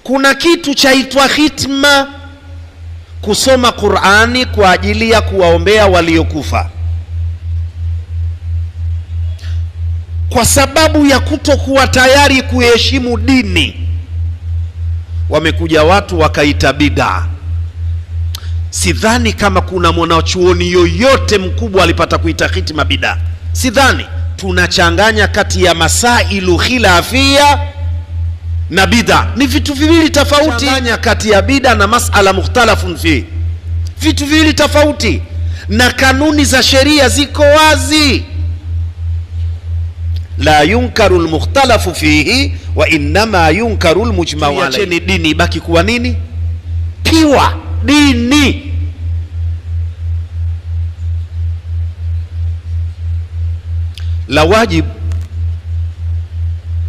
Kuna kitu chaitwa khitma, kusoma Qur'ani kwa ajili ya kuwaombea waliokufa. Kwa sababu ya kutokuwa tayari kuheshimu dini, wamekuja watu wakaita bid'a. Sidhani kama kuna mwanachuoni yoyote mkubwa alipata kuita khitma bid'a. Sidhani. Tunachanganya kati ya masailu khilafia na bid'a. Ni vitu viwili tofauti. Changanya kati ya bid'a na masala mukhtalafun fi, vitu viwili tofauti, na kanuni za sheria ziko wazi. La yunkaru almukhtalafu fihi wa innama yunkaru almujma'u alayhi. Acheni dini ibaki kuwa nini? Piwa dini. La wajib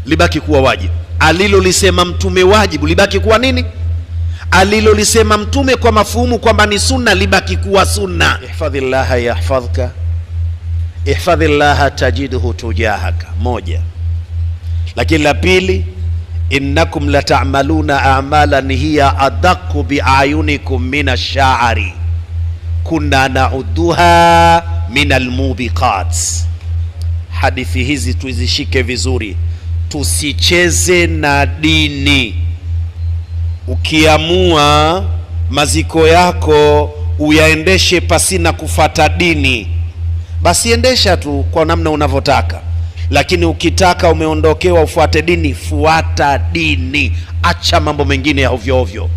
libaki kuwa wajib. Alilolisema mtume wajibu libaki kuwa nini? Alilolisema mtume kwa mafuhumu kwamba ni sunna libaki kuwa sunna. Ihfadhillaha yahfadhka, ihfadhillaha tajidhu tujahaka. Moja. Lakini la pili, innakum la ta'maluna a'malan hiya adaqu bi'ayunikum min ash-sha'ri kunna na'udduha min al-mubiqat. Hadithi hizi tuzishike vizuri, tusicheze na dini. Ukiamua maziko yako uyaendeshe pasina kufata dini, basi endesha tu kwa namna unavyotaka. Lakini ukitaka umeondokewa ufuate dini, fuata dini, acha mambo mengine ya ovyo ovyo.